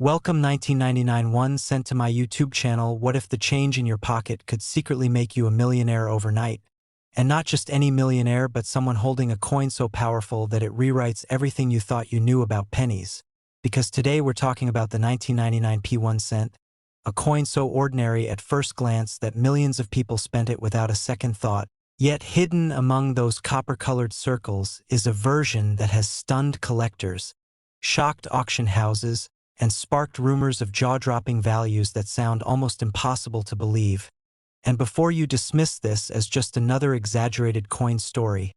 Welcome 1999 one sent to my YouTube channel. What if the change in your pocket could secretly make you a millionaire overnight? And not just any millionaire, but someone holding a coin so powerful that it rewrites everything you thought you knew about pennies. Because today we're talking about the 1999 P1 cent, a coin so ordinary at first glance that millions of people spent it without a second thought. Yet hidden among those copper-colored circles is a version that has stunned collectors, shocked auction houses, and sparked rumors of jaw-dropping values that sound almost impossible to believe. And before you dismiss this as just another exaggerated coin story,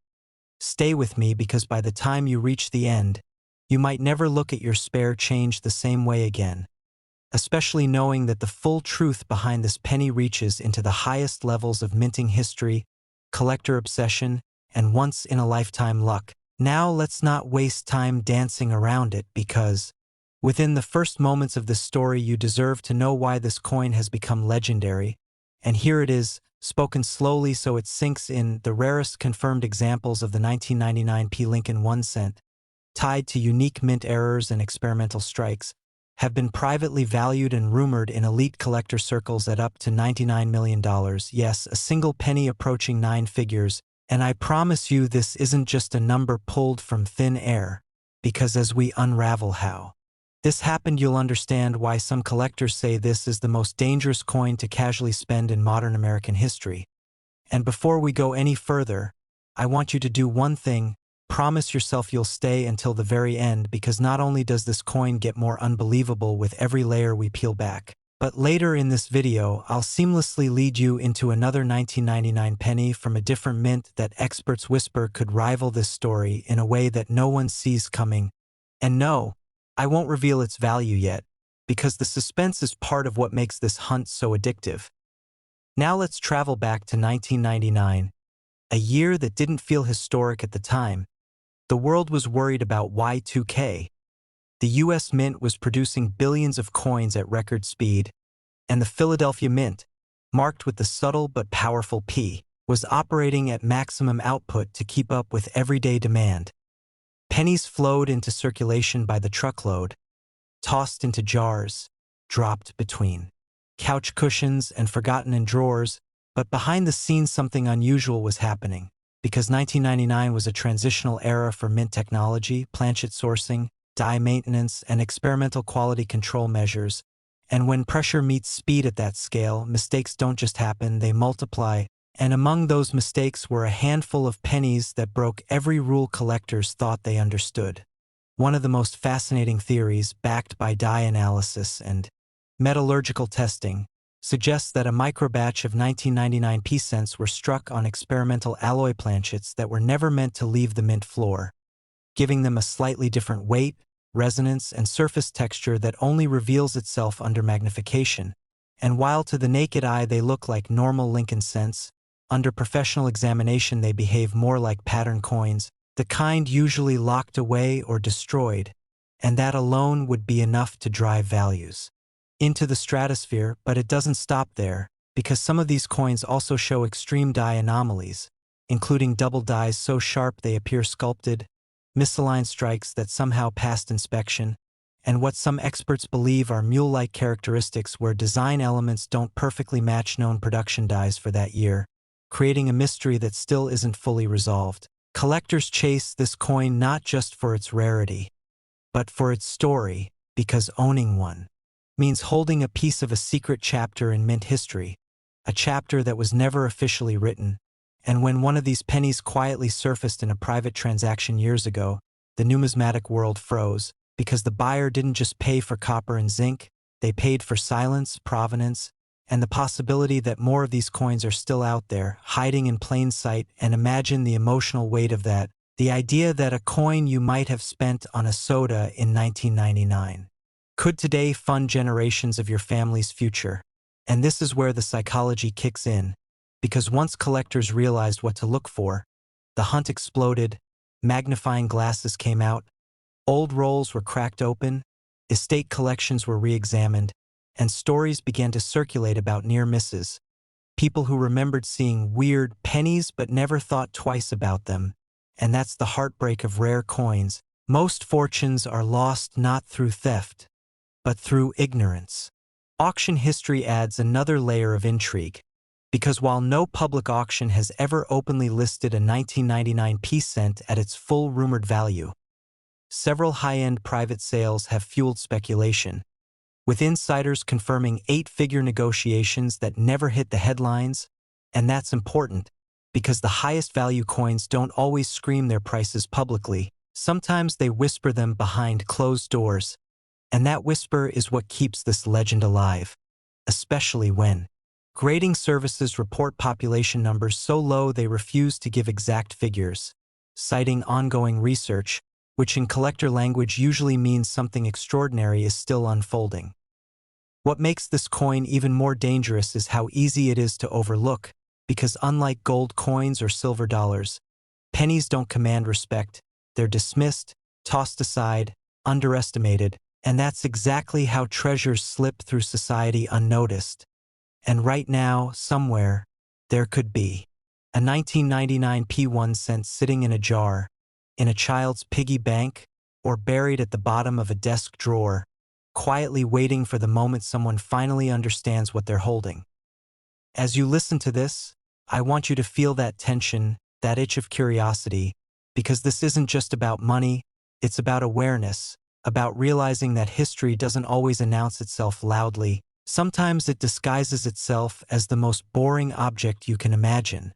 stay with me, because by the time you reach the end, you might never look at your spare change the same way again, especially knowing that the full truth behind this penny reaches into the highest levels of minting history, collector obsession, and once-in-a-lifetime luck. Now let's not waste time dancing around it, because within the first moments of this story you deserve to know why this coin has become legendary. And here it is, spoken slowly so it sinks in. The rarest confirmed examples of the 1999 P Lincoln 1 cent, tied to unique mint errors and experimental strikes, have been privately valued and rumored in elite collector circles at up to $99 million. Yes, a single penny approaching 9 figures. And I promise you this isn't just a number pulled from thin air, because as we unravel how this happened, you'll understand why some collectors say this is the most dangerous coin to casually spend in modern American history. And before we go any further, I want you to do one thing. Promise yourself you'll stay until the very end, because not only does this coin get more unbelievable with every layer we peel back, but later in this video I'll seamlessly lead you into another 1999 penny from a different mint that experts whisper could rival this story in a way that no one sees coming. And no, I won't reveal its value yet, because the suspense is part of what makes this hunt so addictive. Now let's travel back to 1999, a year that didn't feel historic at the time. The world was worried about Y2K. The US Mint was producing billions of coins at record speed, and the Philadelphia Mint, marked with the subtle but powerful P, was operating at maximum output to keep up with everyday demand. Pennies flowed into circulation by the truckload, tossed into jars, dropped between couch cushions and forgotten in drawers, but behind the scenes something unusual was happening, because 1999 was a transitional era for mint technology, planchet sourcing, die maintenance, and experimental quality control measures. And when pressure meets speed at that scale, mistakes don't just happen, they multiply. And among those mistakes were a handful of pennies that broke every rule collectors thought they understood. One of the most fascinating theories, backed by die analysis and metallurgical testing, suggests that a microbatch of 1999 P cents were struck on experimental alloy planchets that were never meant to leave the mint floor, giving them a slightly different weight, resonance, and surface texture that only reveals itself under magnification. And while to the naked eye they look like normal Lincoln cents, under professional examination they behave more like pattern coins, the kind usually locked away or destroyed, and that alone would be enough to drive values into the stratosphere. But it doesn't stop there, because some of these coins also show extreme die anomalies, including double dies so sharp they appear sculpted, misaligned strikes that somehow passed inspection, and what some experts believe are mule-like characteristics where design elements don't perfectly match known production dies for that year, creating a mystery that still isn't fully resolved. Collectors chase this coin not just for its rarity, but for its story, because owning one means holding a piece of a secret chapter in mint history, a chapter that was never officially written. And when one of these pennies quietly surfaced in a private transaction years ago, the numismatic world froze, because the buyer didn't just pay for copper and zinc, they paid for silence, provenance, and the possibility that more of these coins are still out there, hiding in plain sight. And imagine the emotional weight of that, the idea that a coin you might have spent on a soda in 1999 could today fund generations of your family's future. And this is where the psychology kicks in, because once collectors realized what to look for, the hunt exploded, magnifying glasses came out, old rolls were cracked open, estate collections were re-examined, and stories began to circulate about near misses, people who remembered seeing weird pennies but never thought twice about them. And that's the heartbreak of rare coins. Most fortunes are lost not through theft, but through ignorance. Auction history adds another layer of intrigue, because while no public auction has ever openly listed a 1999 peace cent at its full rumored value, several high-end private sales have fueled speculation, with insiders confirming eight-figure negotiations that never hit the headlines, and that's important, because the highest value coins don't always scream their prices publicly. Sometimes they whisper them behind closed doors, and that whisper is what keeps this legend alive, especially when grading services report population numbers so low they refuse to give exact figures, citing ongoing research, which in collector language usually means something extraordinary is still unfolding. What makes this coin even more dangerous is how easy it is to overlook, because unlike gold coins or silver dollars, pennies don't command respect. They're dismissed, tossed aside, underestimated, and that's exactly how treasures slip through society unnoticed. And right now, somewhere, there could be a 1999 P1 cent sitting in a jar, in a child's piggy bank, or buried at the bottom of a desk drawer, quietly waiting for the moment someone finally understands what they're holding. As you listen to this, I want you to feel that tension, that itch of curiosity, because this isn't just about money, it's about awareness, about realizing that history doesn't always announce itself loudly. Sometimes it disguises itself as the most boring object you can imagine.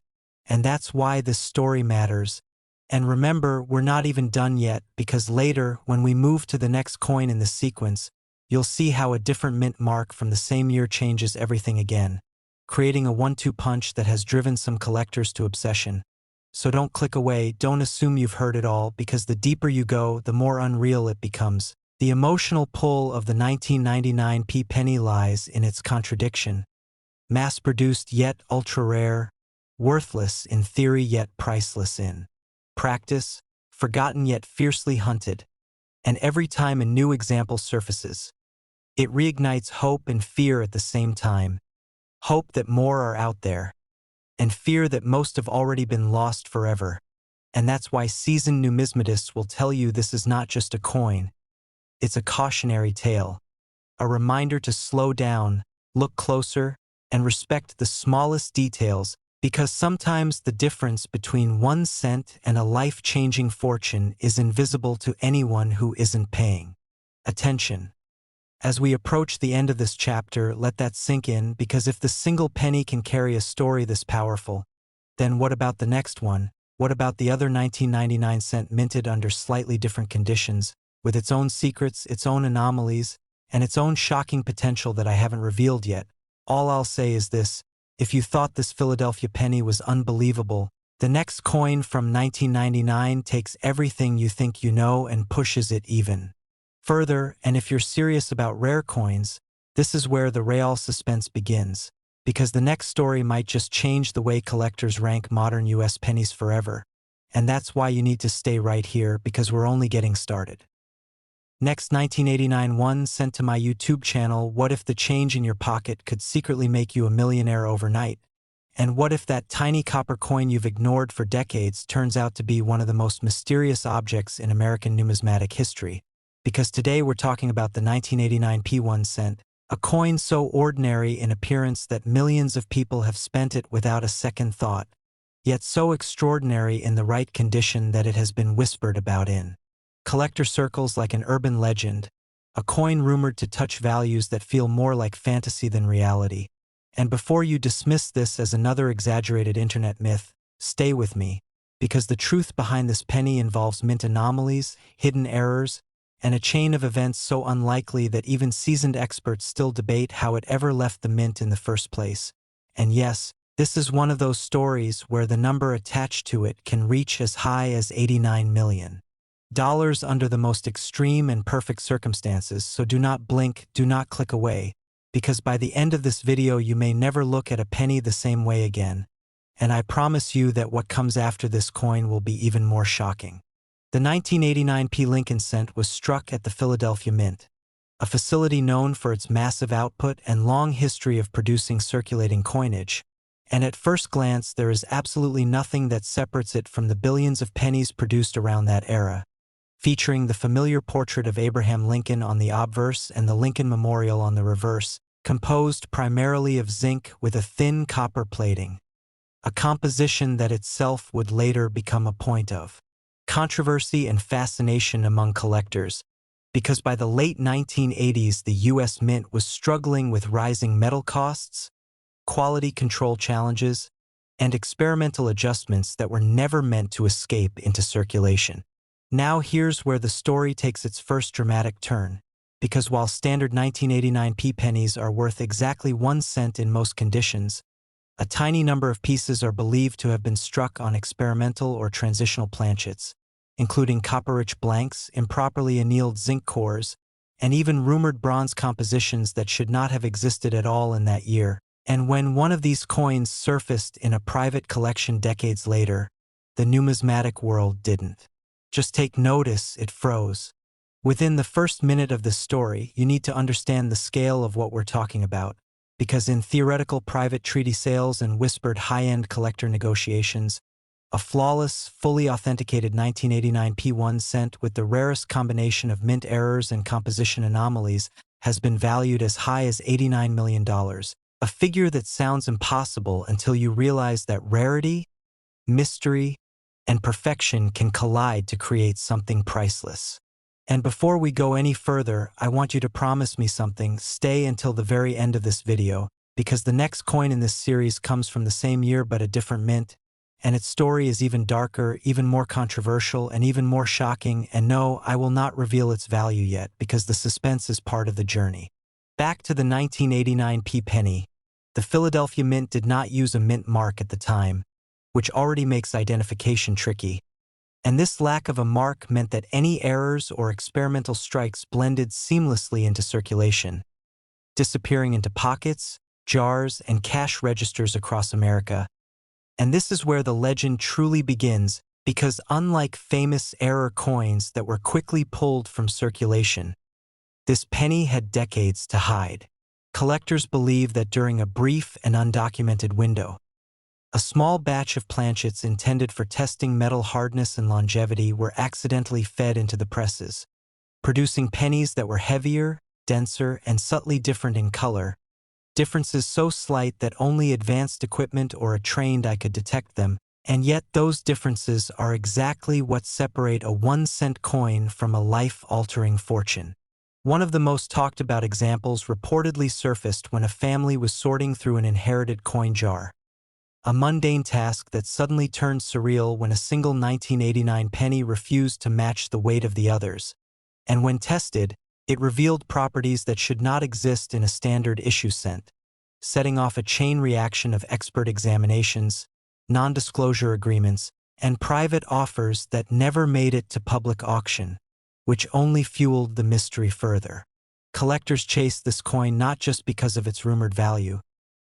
And that's why this story matters. And remember, we're not even done yet, because later, when we move to the next coin in the sequence, you'll see how a different mint mark from the same year changes everything again, creating a 1-2 punch that has driven some collectors to obsession. So don't click away, don't assume you've heard it all, because the deeper you go, the more unreal it becomes. The emotional pull of the 1999 P penny lies in its contradiction. Mass-produced yet ultra-rare, worthless in theory yet priceless in practice, forgotten yet fiercely hunted. And every time a new example surfaces, it reignites hope and fear at the same time. Hope that more are out there, and fear that most have already been lost forever. And that's why seasoned numismatists will tell you this is not just a coin. It's a cautionary tale, a reminder to slow down, look closer, and respect the smallest details, because sometimes the difference between 1 cent and a life-changing fortune is invisible to anyone who isn't paying attention. As we approach the end of this chapter, let that sink in, because if the single penny can carry a story this powerful, then what about the next one? What about the other 1999 cent minted under slightly different conditions, with its own secrets, its own anomalies, and its own shocking potential that I haven't revealed yet? All I'll say is this: if you thought this Philadelphia penny was unbelievable, the next coin from 1999 takes everything you think you know and pushes it even further. And if you're serious about rare coins, this is where the real suspense begins, because the next story might just change the way collectors rank modern US pennies forever. And that's why you need to stay right here, because we're only getting started. Next, 1989 1 cent to my YouTube channel. What if the change in your pocket could secretly make you a millionaire overnight? And what if that tiny copper coin you've ignored for decades turns out to be one of the most mysterious objects in American numismatic history? Because today we're talking about the 1989 P1 cent, a coin so ordinary in appearance that millions of people have spent it without a second thought, yet so extraordinary in the right condition that it has been whispered about in collector circles like an urban legend, a coin rumored to touch values that feel more like fantasy than reality. And before you dismiss this as another exaggerated internet myth, stay with me, because the truth behind this penny involves mint anomalies, hidden errors, and a chain of events so unlikely that even seasoned experts still debate how it ever left the mint in the first place. And yes, this is one of those stories where the number attached to it can reach as high as $89 million under the most extreme and perfect circumstances, so do not blink, do not click away, because by the end of this video you may never look at a penny the same way again. And I promise you that what comes after this coin will be even more shocking. The 1989 P Lincoln cent was struck at the Philadelphia Mint, a facility known for its massive output and long history of producing circulating coinage. And at first glance, there is absolutely nothing that separates it from the billions of pennies produced around that era. featuring the familiar portrait of Abraham Lincoln on the obverse and the Lincoln Memorial on the reverse, composed primarily of zinc with a thin copper plating, a composition that itself would later become a point of controversy and fascination among collectors, because by the late 1980s the U.S. Mint was struggling with rising metal costs, quality control challenges, and experimental adjustments that were never meant to escape into circulation. Now here's where the story takes its first dramatic turn, because while standard 1989 pennies are worth exactly 1 cent in most conditions, a tiny number of pieces are believed to have been struck on experimental or transitional planchets, including copper-rich blanks, improperly annealed zinc cores, and even rumored bronze compositions that should not have existed at all in that year. And when one of these coins surfaced in a private collection decades later, the numismatic world didn't just take notice, it froze. Within the first minute of this story, you need to understand the scale of what we're talking about, because in theoretical private treaty sales and whispered high-end collector negotiations, a flawless, fully authenticated 1989 1 cent with the rarest combination of mint errors and composition anomalies has been valued as high as $89 million, a figure that sounds impossible until you realize that rarity, mystery, and perfection can collide to create something priceless. And before we go any further, I want you to promise me something. Stay until the very end of this video, because the next coin in this series comes from the same year but a different mint, and its story is even darker, even more controversial, and even more shocking. And no, I will not reveal its value yet, because the suspense is part of the journey. Back to the 1989 penny. The Philadelphia Mint did not use a mint mark at the time, which already makes identification tricky. And this lack of a mark meant that any errors or experimental strikes blended seamlessly into circulation, disappearing into pockets, jars, and cash registers across America. And this is where the legend truly begins, because unlike famous error coins that were quickly pulled from circulation, this penny had decades to hide. Collectors believe that during a brief and undocumented window, a small batch of planchets intended for testing metal hardness and longevity were accidentally fed into the presses, producing pennies that were heavier, denser, and subtly different in color, differences so slight that only advanced equipment or a trained eye could detect them, and yet those differences are exactly what separate a 1 cent coin from a life-altering fortune. One of the most talked about examples reportedly surfaced when a family was sorting through an inherited coin jar. A mundane task that suddenly turned surreal when a single 1989 penny refused to match the weight of the others. And when tested, it revealed properties that should not exist in a standard issue cent, setting off a chain reaction of expert examinations, non-disclosure agreements, and private offers that never made it to public auction, which only fueled the mystery further. Collectors chased this coin not just because of its rumored value,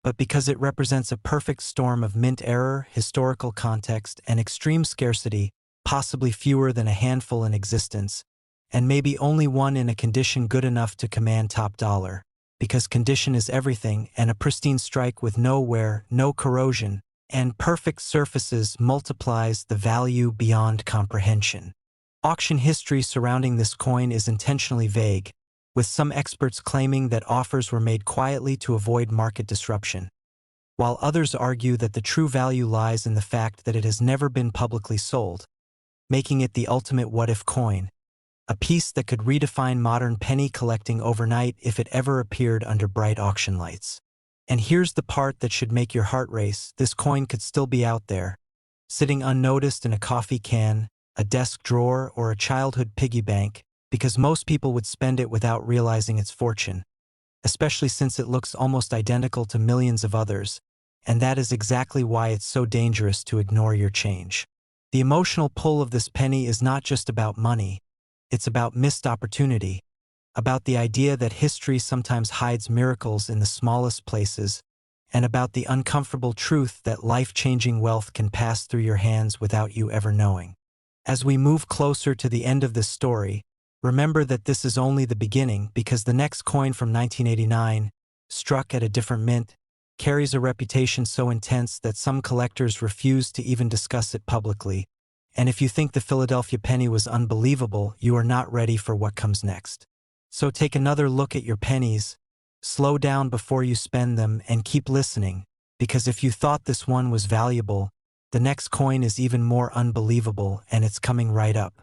but because it represents a perfect storm of mint error, historical context, and extreme scarcity, possibly fewer than a handful in existence, and maybe only one in a condition good enough to command top dollar, because condition is everything, and a pristine strike with no wear, no corrosion, and perfect surfaces multiplies the value beyond comprehension. Auction history surrounding this coin is intentionally vague, with some experts claiming that offers were made quietly to avoid market disruption, while others argue that the true value lies in the fact that it has never been publicly sold, making it the ultimate what-if coin, a piece that could redefine modern penny collecting overnight if it ever appeared under bright auction lights. And here's the part that should make your heart race: this coin could still be out there, sitting unnoticed in a coffee can, a desk drawer, or a childhood piggy bank, because most people would spend it without realizing its fortune, especially since it looks almost identical to millions of others, and that is exactly why it's so dangerous to ignore your change. The emotional pull of this penny is not just about money, it's about missed opportunity, about the idea that history sometimes hides miracles in the smallest places, and about the uncomfortable truth that life-changing wealth can pass through your hands without you ever knowing. As we move closer to the end of this story, remember that this is only the beginning, because the next coin from 1989, struck at a different mint, carries a reputation so intense that some collectors refuse to even discuss it publicly, And if you think the Philadelphia penny was unbelievable, you are not ready for what comes next. So take another look at your pennies, slow down before you spend them, and keep listening, because if you thought this one was valuable, the next coin is even more unbelievable, and it's coming right up.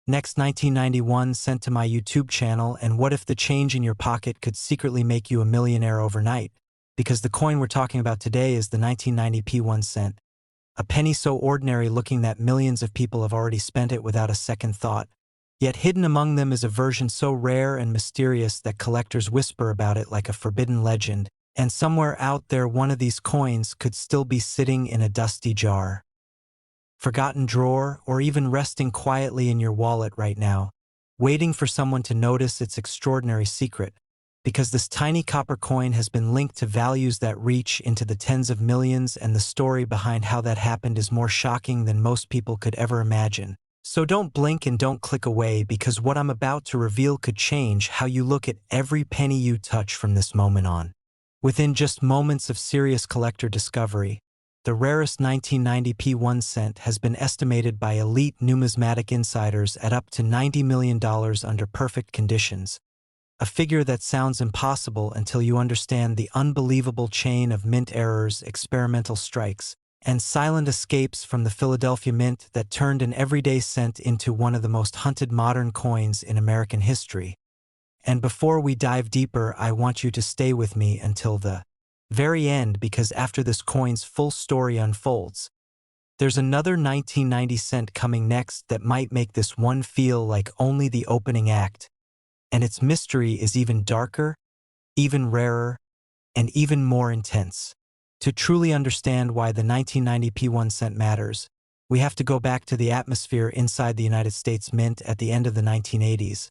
Next, 1991 sent to my YouTube channel, and what if the change in your pocket could secretly make you a millionaire overnight? Because the coin we're talking about today is the 1990p 1 cent. A penny so ordinary looking that millions of people have already spent it without a second thought. Yet hidden among them is a version so rare and mysterious that collectors whisper about it like a forbidden legend, and somewhere out there one of these coins could still be sitting in a dusty jar, forgotten drawer, or even resting quietly in your wallet right now, waiting for someone to notice its extraordinary secret. Because this tiny copper coin has been linked to values that reach into the tens of millions, and the story behind how that happened is more shocking than most people could ever imagine. So don't blink and don't click away, because what I'm about to reveal could change how you look at every penny you touch from this moment on. Within just moments of serious collector discovery, the rarest 1990p 1 cent has been estimated by elite numismatic insiders at up to $90 million under perfect conditions. A figure that sounds impossible until you understand the unbelievable chain of mint errors, experimental strikes, and silent escapes from the Philadelphia Mint that turned an everyday cent into one of the most hunted modern coins in American history. And before we dive deeper, I want you to stay with me until the very end, because after this coin's full story unfolds, there's another 1990 cent coming next that might make this one feel like only the opening act. And its mystery is even darker, even rarer, and even more intense. To truly understand why the 1990p 1 cent matters, we have to go back to the atmosphere inside the United States Mint at the end of the 1980s,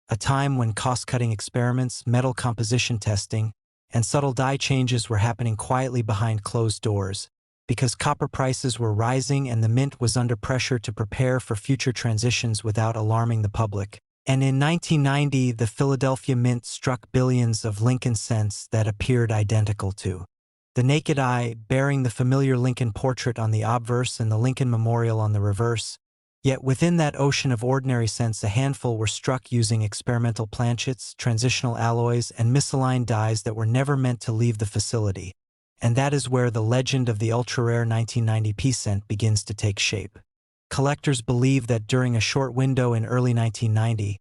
a time when cost-cutting experiments, metal composition testing, and subtle die changes were happening quietly behind closed doors, because copper prices were rising and the Mint was under pressure to prepare for future transitions without alarming the public. And in 1990, the Philadelphia Mint struck billions of Lincoln cents that appeared identical to the naked eye, bearing the familiar Lincoln portrait on the obverse and the Lincoln Memorial on the reverse. Yet within that ocean of ordinary cents, a handful were struck using experimental planchets, transitional alloys, and misaligned dies that were never meant to leave the facility. And that is where the legend of the ultra-rare 1990p cent begins to take shape. Collectors believe that during a short window in early 1990,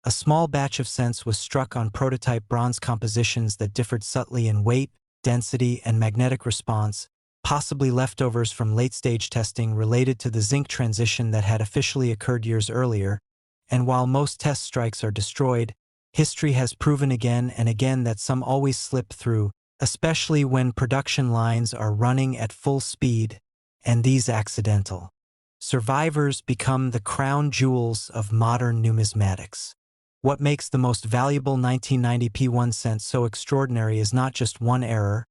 a small batch of cents was struck on prototype bronze compositions that differed subtly in weight, density, and magnetic response, possibly leftovers from late-stage testing related to the zinc transition that had officially occurred years earlier. And while most test strikes are destroyed, history has proven again and again that some always slip through, especially when production lines are running at full speed, and these accidental survivors become the crown jewels of modern numismatics. What makes the most valuable 1990p 1 cent so extraordinary is not just one error,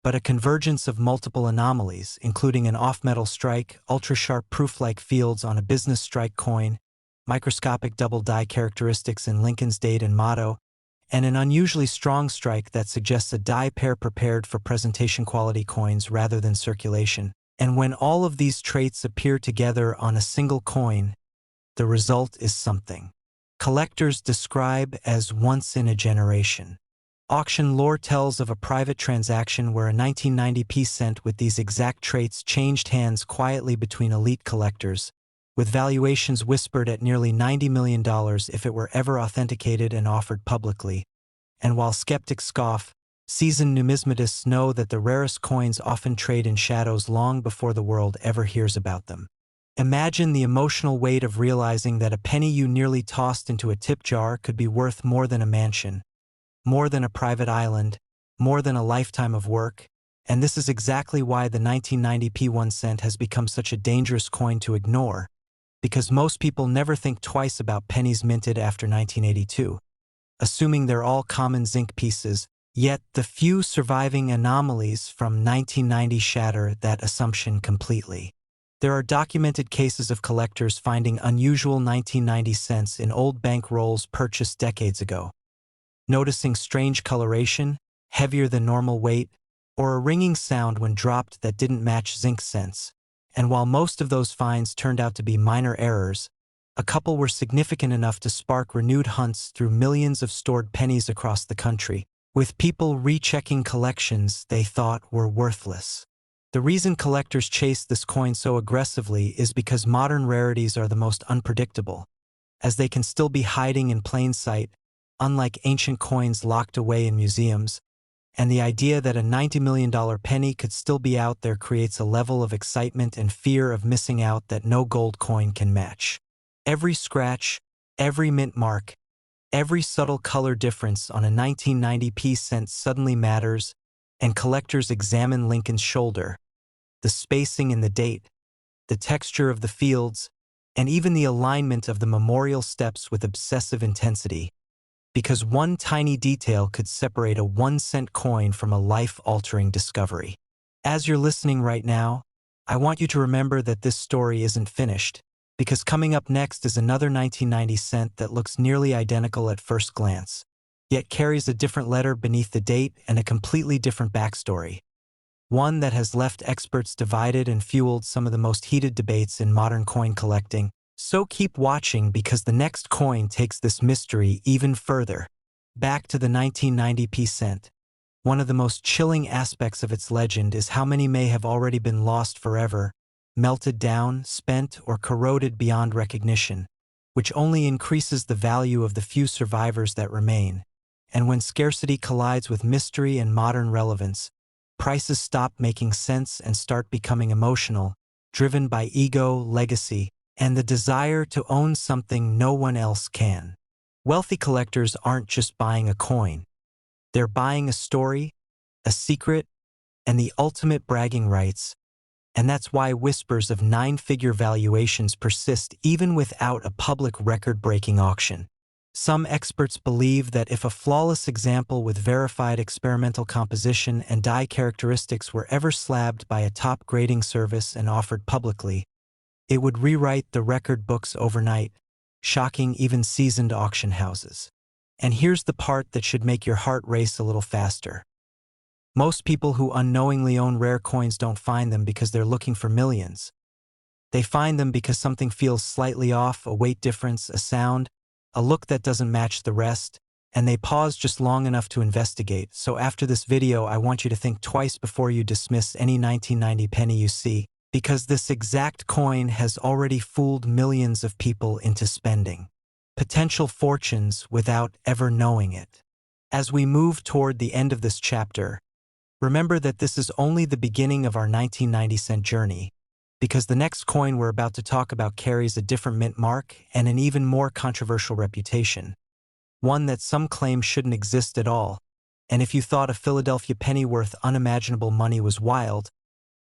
but a convergence of multiple anomalies, including an off-metal strike, ultra-sharp proof-like fields on a business strike coin, microscopic double die characteristics in Lincoln's date and motto, and an unusually strong strike that suggests a die pair prepared for presentation quality coins rather than circulation. And when all of these traits appear together on a single coin, the result is something collectors describe as once in a generation. Auction lore tells of a private transaction where a 1990p cent with these exact traits changed hands quietly between elite collectors, with valuations whispered at nearly $90 million if it were ever authenticated and offered publicly. And while skeptics scoff, seasoned numismatists know that the rarest coins often trade in shadows long before the world ever hears about them. Imagine the emotional weight of realizing that a penny you nearly tossed into a tip jar could be worth more than a mansion, more than a private island, more than a lifetime of work. And this is exactly why the 1990p 1 cent has become such a dangerous coin to ignore, because most people never think twice about pennies minted after 1982, assuming they're all common zinc pieces. Yet the few surviving anomalies from 1990 shatter that assumption completely. There are documented cases of collectors finding unusual 1990 cents in old bank rolls purchased decades ago, noticing strange coloration, heavier than normal weight, or a ringing sound when dropped that didn't match zinc cents. And while most of those finds turned out to be minor errors, a couple were significant enough to spark renewed hunts through millions of stored pennies across the country, with people rechecking collections they thought were worthless. The reason collectors chase this coin so aggressively is because modern rarities are the most unpredictable, as they can still be hiding in plain sight, unlike ancient coins locked away in museums, and the idea that a $90 million penny could still be out there creates a level of excitement and fear of missing out that no gold coin can match. Every scratch, every mint mark, every subtle color difference on a 1990 cent suddenly matters, and collectors examine Lincoln's shoulder, the spacing in the date, the texture of the fields, and even the alignment of the memorial steps with obsessive intensity, because one tiny detail could separate a 1-cent coin from a life-altering discovery. As you're listening right now, I want you to remember that this story isn't finished, because coming up next is another 1990 cent that looks nearly identical at first glance, yet carries a different letter beneath the date and a completely different backstory. One that has left experts divided and fueled some of the most heated debates in modern coin collecting. So keep watching, because the next coin takes this mystery even further. Back to the 1990 cent. One of the most chilling aspects of its legend is how many may have already been lost forever, melted down, spent, or corroded beyond recognition, which only increases the value of the few survivors that remain. And when scarcity collides with mystery and modern relevance, prices stop making sense and start becoming emotional, driven by ego, legacy, and the desire to own something no one else can. Wealthy collectors aren't just buying a coin. They're buying a story, a secret, and the ultimate bragging rights. And that's why whispers of 9-figure valuations persist even without a public record-breaking auction. Some experts believe that if a flawless example with verified experimental composition and die characteristics were ever slabbed by a top grading service and offered publicly, it would rewrite the record books overnight, shocking even seasoned auction houses. And here's the part that should make your heart race a little faster. Most people who unknowingly own rare coins don't find them because they're looking for millions. They find them because something feels slightly off, a weight difference, a sound, a look that doesn't match the rest, and they pause just long enough to investigate. So after this video, I want you to think twice before you dismiss any 1990 penny you see, because this exact coin has already fooled millions of people into spending potential fortunes without ever knowing it. As we move toward the end of this chapter, remember that this is only the beginning of our 1990 cent journey, because the next coin we're about to talk about carries a different mint mark and an even more controversial reputation, one that some claim shouldn't exist at all. And if you thought a Philadelphia penny worth unimaginable money was wild,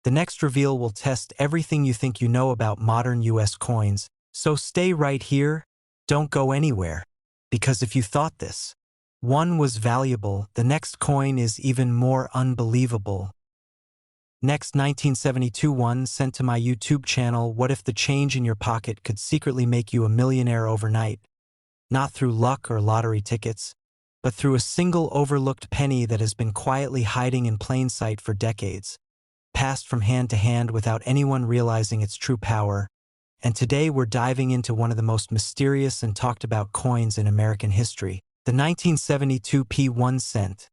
the next reveal will test everything you think you know about modern US coins. So stay right here, don't go anywhere, because if you thought this one was valuable, the next coin is even more unbelievable. Next, 1972 one sent to my YouTube channel. What if the change in your pocket could secretly make you a millionaire overnight? Not through luck or lottery tickets, but through a single overlooked penny that has been quietly hiding in plain sight for decades, passed from hand to hand without anyone realizing its true power. And today we're diving into one of the most mysterious and talked about coins in American history, the 1972 1 cent.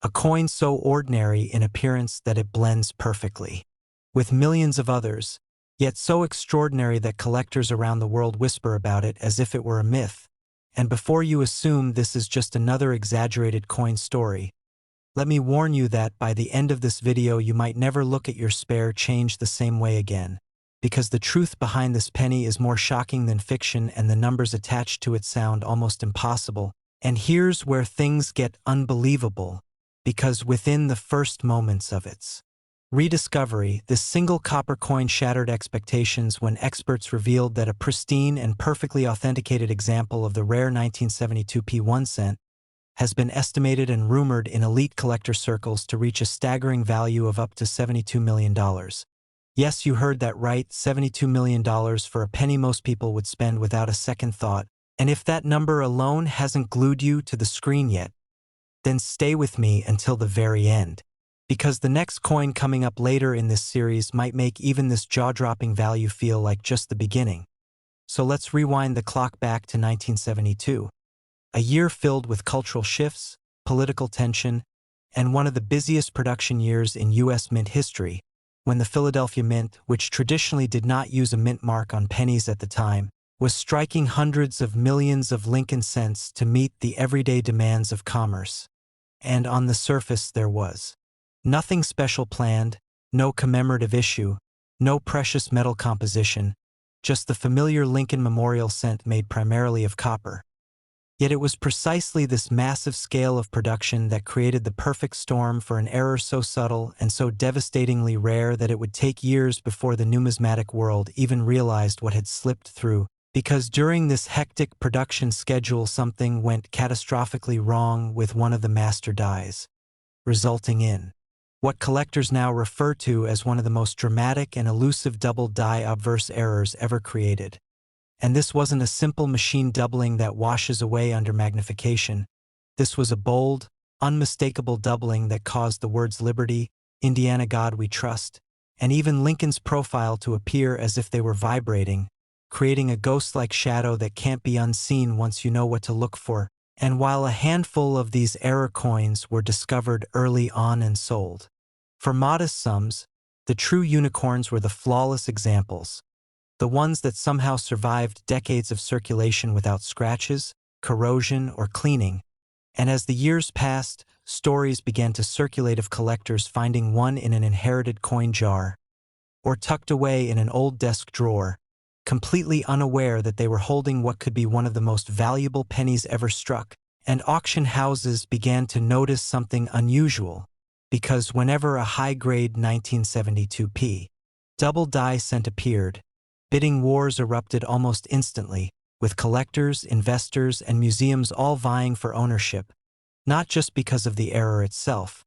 A coin so ordinary in appearance that it blends perfectly with millions of others, yet so extraordinary that collectors around the world whisper about it as if it were a myth. And before you assume this is just another exaggerated coin story, let me warn you that by the end of this video you might never look at your spare change the same way again, because the truth behind this penny is more shocking than fiction and the numbers attached to it sound almost impossible. And here's where things get unbelievable, because within the first moments of its rediscovery, this single copper coin shattered expectations when experts revealed that a pristine and perfectly authenticated example of the rare 1972 1 cent has been estimated and rumored in elite collector circles to reach a staggering value of up to $72 million. Yes, you heard that right, $72 million for a penny most people would spend without a second thought. And if that number alone hasn't glued you to the screen yet, then stay with me until the very end, because the next coin coming up later in this series might make even this jaw-dropping value feel like just the beginning. So let's rewind the clock back to 1972, a year filled with cultural shifts, political tension, and one of the busiest production years in U.S. mint history, when the Philadelphia Mint, which traditionally did not use a mint mark on pennies at the time, was striking hundreds of millions of Lincoln cents to meet the everyday demands of commerce. And on the surface there was nothing special planned, no commemorative issue, no precious metal composition, just the familiar Lincoln Memorial cent made primarily of copper. Yet it was precisely this massive scale of production that created the perfect storm for an error so subtle and so devastatingly rare that it would take years before the numismatic world even realized what had slipped through, because during this hectic production schedule something went catastrophically wrong with one of the master dies, resulting in what collectors now refer to as one of the most dramatic and elusive double die obverse errors ever created. And this wasn't a simple machine doubling that washes away under magnification. This was a bold, unmistakable doubling that caused the words Liberty, Indiana God We Trust, and even Lincoln's profile to appear as if they were vibrating, creating a ghost-like shadow that can't be unseen once you know what to look for. And while a handful of these error coins were discovered early on and sold for modest sums, the true unicorns were the flawless examples, the ones that somehow survived decades of circulation without scratches, corrosion, or cleaning. And as the years passed, stories began to circulate of collectors finding one in an inherited coin jar or tucked away in an old desk drawer, completely unaware that they were holding what could be one of the most valuable pennies ever struck. And auction houses began to notice something unusual, because whenever a high-grade 1972p double die cent appeared, bidding wars erupted almost instantly, with collectors, investors, and museums all vying for ownership, not just because of the error itself,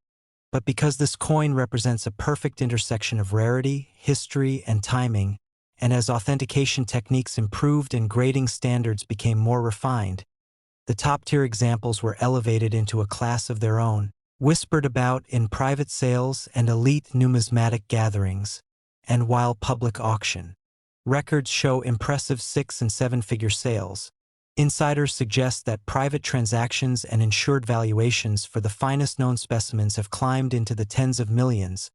but because this coin represents a perfect intersection of rarity, history, and timing. And as authentication techniques improved and grading standards became more refined, the top-tier examples were elevated into a class of their own, whispered about in private sales and elite numismatic gatherings. And while public auction records show impressive 6- and 7-figure sales, insiders suggest that private transactions and insured valuations for the finest known specimens have climbed into the tens of millions,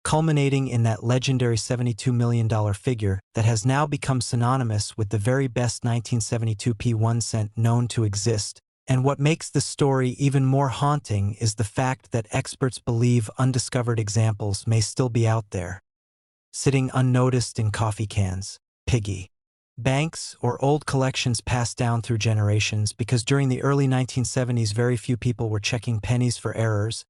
culminating in that legendary $72 million figure that has now become synonymous with the very best 1972p 1 cent known to exist. And what makes the story even more haunting is the fact that experts believe undiscovered examples may still be out there, sitting unnoticed in coffee cans, piggy banks, or old collections passed down through generations, because during the early 1970s very few people were checking pennies for errors,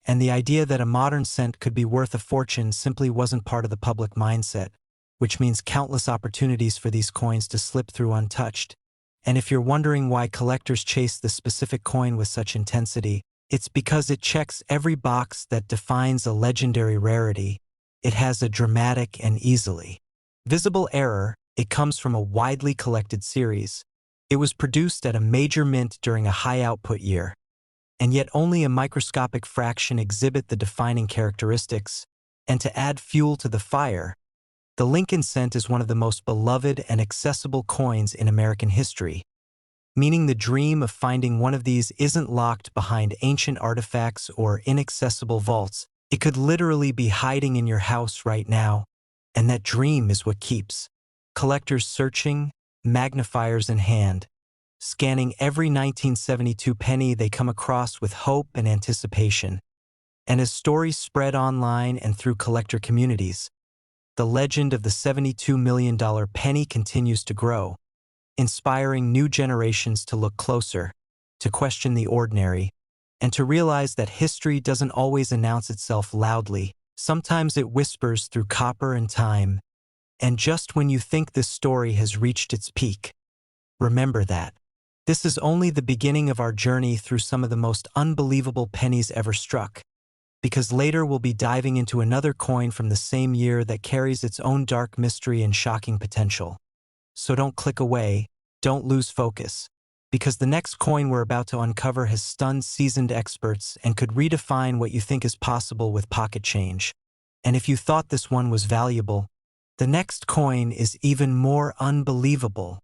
and the idea that a modern cent could be worth a fortune simply wasn't part of the public mindset, which means countless opportunities for these coins to slip through untouched. And if you're wondering why collectors chase this specific coin with such intensity, it's because it checks every box that defines a legendary rarity. It has a dramatic and easily visible error. It comes from a widely collected series. It was produced at a major mint during a high-output year, and yet only a microscopic fraction exhibit the defining characteristics. And to add fuel to the fire, the Lincoln cent is one of the most beloved and accessible coins in American history, meaning the dream of finding one of these isn't locked behind ancient artifacts or inaccessible vaults. It could literally be hiding in your house right now, and that dream is what keeps collectors searching, magnifiers in hand, scanning every 1972 penny they come across with hope and anticipation. And as stories spread online and through collector communities, the legend of the $72 million penny continues to grow, inspiring new generations to look closer, to question the ordinary, and to realize that history doesn't always announce itself loudly. Sometimes it whispers through copper and time. And just when you think this story has reached its peak, remember that this is only the beginning of our journey through some of the most unbelievable pennies ever struck, because later we'll be diving into another coin from the same year that carries its own dark mystery and shocking potential. So don't click away, don't lose focus, because the next coin we're about to uncover has stunned seasoned experts and could redefine what you think is possible with pocket change. And if you thought this one was valuable, the next coin is even more unbelievable.